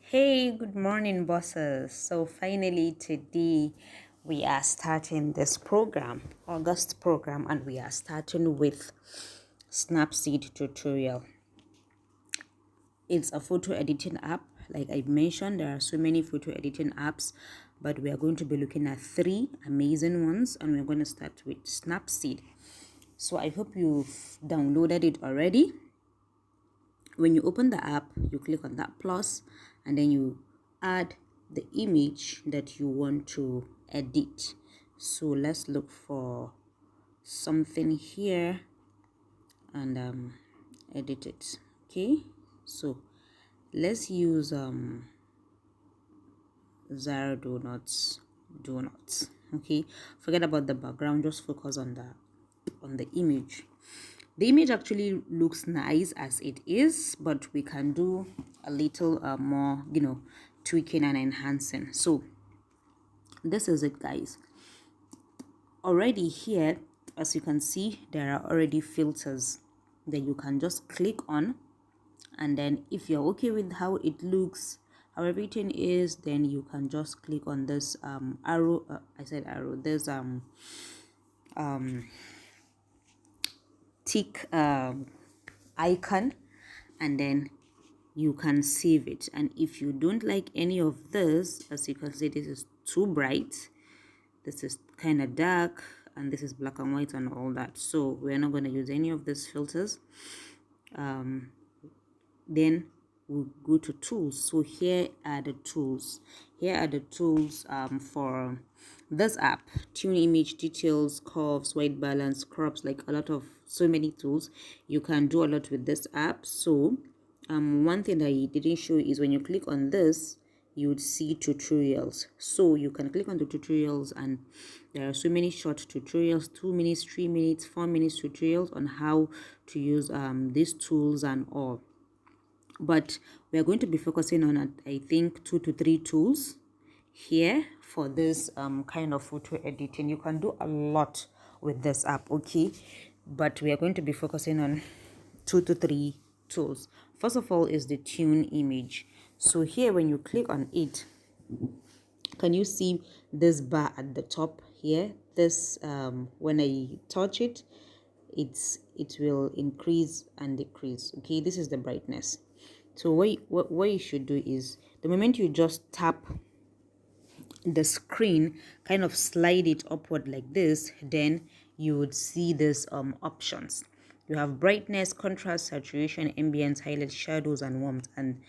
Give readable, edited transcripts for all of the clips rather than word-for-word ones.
Hey, good morning, bosses. So, finally, today we are starting this program, August program, and we are starting with Snapseed tutorial. It's a photo editing app. Like I mentioned, there are so many photo editing apps, but we are going to be looking at three amazing ones, and we're going to start with Snapseed. So, I hope you've downloaded it already. When you open the app, you click on that plus and then you add the image that you want to edit. So let's look for something here and edit it. Okay, so let's use Zara donuts. Okay, forget about the background, just focus on the image. The image actually looks nice as it is, but we can do a little more, tweaking and enhancing. So this is it, guys. Already here, as you can see, there are already filters that you can just click on, and then if you're okay with how it looks, how everything is, then you can just click on this arrow. I said arrow. There's tick icon, and then you can save it. And if you don't like any of this, as you can see, this is too bright, this is kind of dark, and this is black and white and all that, so we're not going to use any of these filters. Then we'll go to tools. So here are the tools for this app: tune image, details, curves, white balance, crops, like so many tools. You can do a lot with this app. So one thing that I didn't show is when you click on this, you would see tutorials. So you can click on the tutorials, and there are so many short tutorials, 2 minutes, 3 minutes, 4 minutes tutorials on how to use these tools and all. But we are going to be focusing on, I think, 2 to 3 tools here for this kind of photo editing. You can do a lot with this app, okay, but we are going to be focusing on 2 to 3 tools. First of all is the tune image. So here, when you click on it, can you see this bar at the top here? This when I touch it, it will increase and decrease. Okay, this is the brightness. So what you should do is, the moment you just tap the screen, kind of slide it upward like this, then you would see this options. You have brightness, contrast, saturation, ambience, highlight, shadows, and warmth, and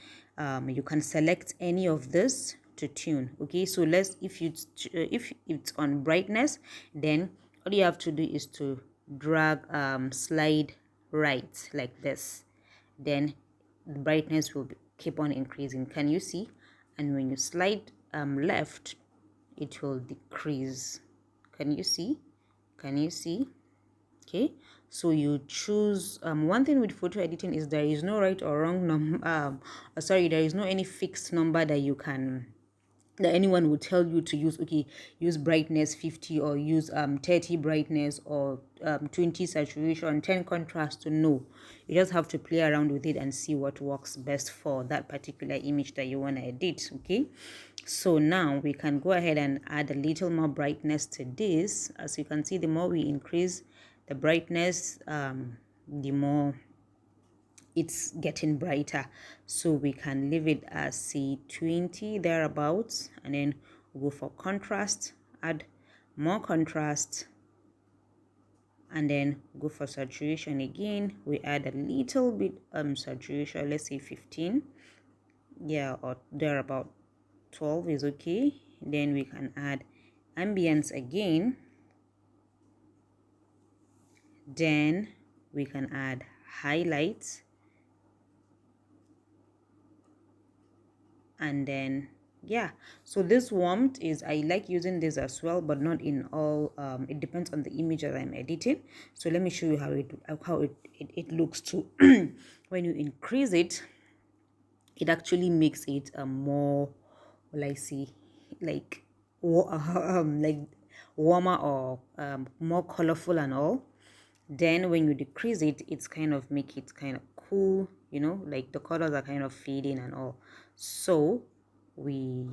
you can select any of this to tune. Okay, so if it's on brightness, then all you have to do is to drag slide right like this, then the brightness will keep on increasing. Can you see? And when you slide left, it will decrease. Can you see? Okay, so you choose. One thing with photo editing is there is no right or wrong number. There is no any fixed number that anyone would tell you to use. Okay, use brightness 50, or use 30 brightness, or 20 saturation, 10 contrast. No, you just have to play around with it and see what works best for that particular image that you want to edit. Okay, so now we can go ahead and add a little more brightness to this. As you can see, the more we increase the brightness, the more it's getting brighter. So we can leave it as, say, 20 thereabouts, and then go for contrast, add more contrast, and then go for saturation again. We add a little bit saturation, let's say 15, yeah, or thereabout. 12 is okay. Then we can add ambience again, then we can add highlights, and then yeah. So this warmth is, I like using this as well, but not in all. It depends on the image that I'm editing. So let me show you how it looks too. When you increase it, it actually makes it more, well, I see, like like warmer, or more colorful and all. Then when you decrease it, it's kind of make it kind of cool, like the colors are kind of fading and all. So we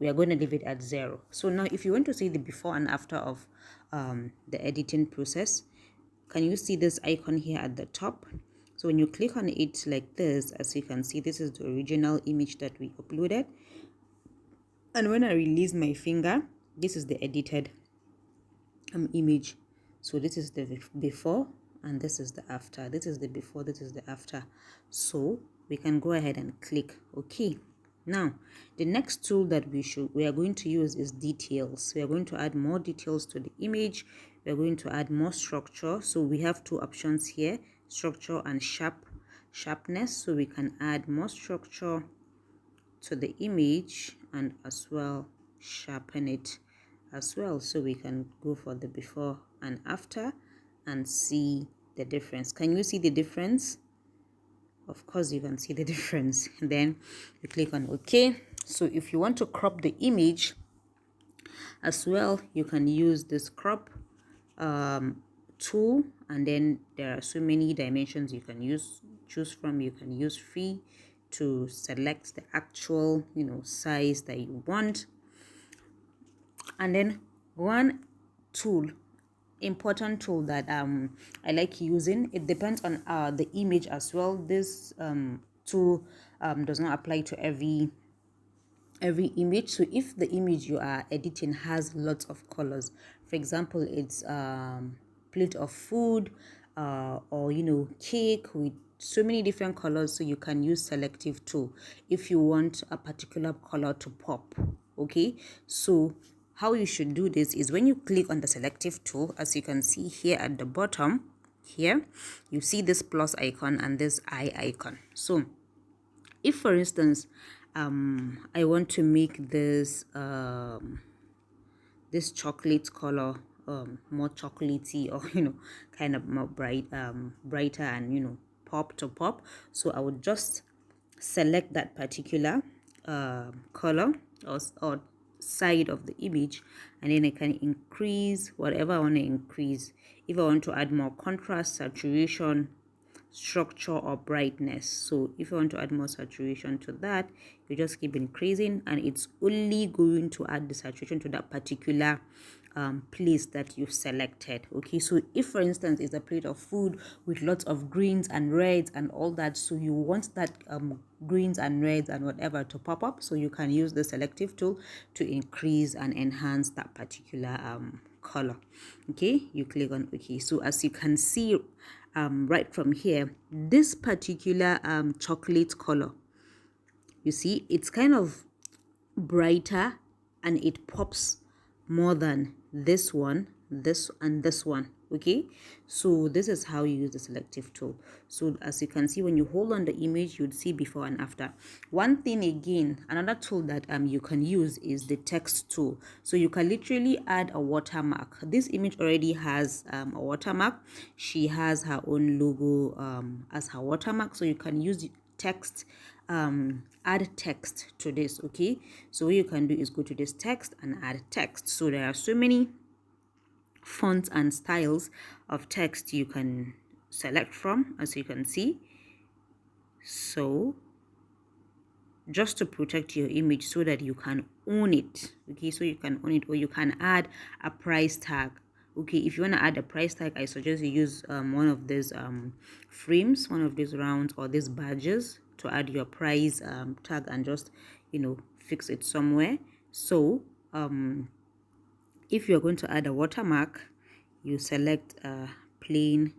are going to leave it at 0. So now if you want to see the before and after of the editing process, can you see this icon here at the top? So when you click on it like this, as you can see, this is the original image that we uploaded. And when I release my finger, this is the edited image. So this is the before and this is the after. This is the before, this is the after. So we can go ahead and click OK. Now the next tool that we are going to use is details. We are going to add more details to the image. We are going to add more structure. So we have two options here, structure and sharpness. So we can add more structure to the image and as well sharpen it as well. So we can go for the before and after and see the difference. Can you see the difference? Of course you can see the difference. Then you click on OK. So if you want to crop the image as well, you can use this crop tool, and then there are so many dimensions you can choose from. You can use free to select the actual size that you want. And then one tool, important tool that I like using, it depends on the image as well. This tool does not apply to every image. So if the image you are editing has lots of colors, for example, it's plate of food or cake with so many different colors, so you can use selective tool if you want a particular color to pop. Okay, so how you should do this is when you click on the selective tool, as you can see here at the bottom here, you see this plus icon and this eye icon. So if for instance I want to make this this chocolate color more chocolatey, or kind of more brighter and pop to pop, so I would just select that particular color or side of the image, and then I can increase whatever I want to increase. If I want to add more contrast, saturation, structure, or brightness, so if you want to add more saturation to that, you just keep increasing, and it's only going to add the saturation to that particular place that you've selected. Okay, so if for instance it's a plate of food with lots of greens and reds and all that, so you want that greens and reds and whatever to pop up, so you can use the selective tool to increase and enhance that particular color. Okay, you click on OK. So as you can see right from here, this particular chocolate color, you see it's kind of brighter and it pops more than this one, this and this one. Okay, so this is how you use the selective tool. So as you can see, when you hold on the image, you'd see before and after. One thing again, another tool that you can use is the text tool. So you can literally add a watermark. This image already has a watermark. She has her own logo as her watermark, so you can use text, add text to this. Okay, so what you can do is go to this text and add text. So there are so many fonts and styles of text you can select from, as you can see. So just to protect your image so that you can own it. Okay, so you can own it, or you can add a price tag. Okay, if you want to add a price tag, I suggest you use one of these frames, one of these rounds or these badges to add your price tag, and just fix it somewhere. So if you're going to add a watermark, you select a plain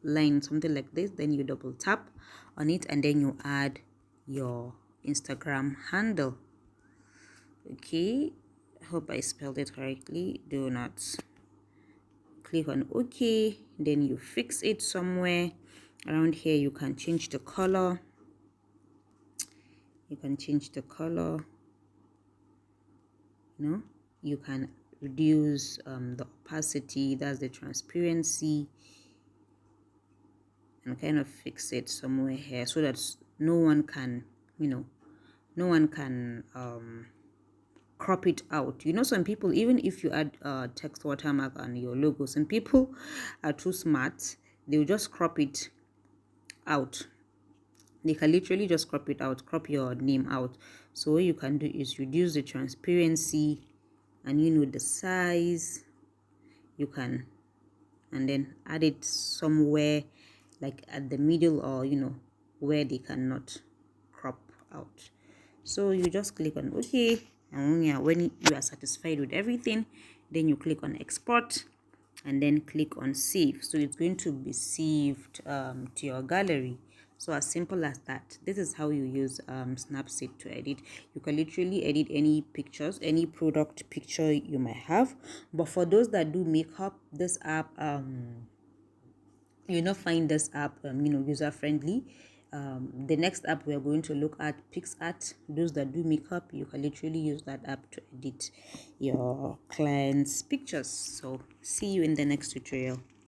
line, something like this, then you double tap on it, and then you add your Instagram handle. Okay, I hope I spelled it correctly. Do not. Click on OK, then you fix it somewhere around here. You can change the color. You can change the color. You can reduce the opacity, that's the transparency, and kind of fix it somewhere here so that no one can crop it out. Some people, even if you add text watermark on your logo, some people are too smart, they'll just crop it out. They can literally just crop it out, crop your name out. So what you can do is reduce the transparency and the size. You can, and then add it somewhere like at the middle, or where they cannot crop out. So you just click on OK, and when you are satisfied with everything, then you click on export and then click on save. So it's going to be saved to your gallery. So as simple as that. This is how you use Snapseed to edit. You can literally edit any pictures, any product picture you might have. But for those that do makeup, this app you'll not find this app user friendly. The next app we are going to look at, PixArt. Those that do makeup, you can literally use that app to edit your clients' pictures. So see you in the next tutorial.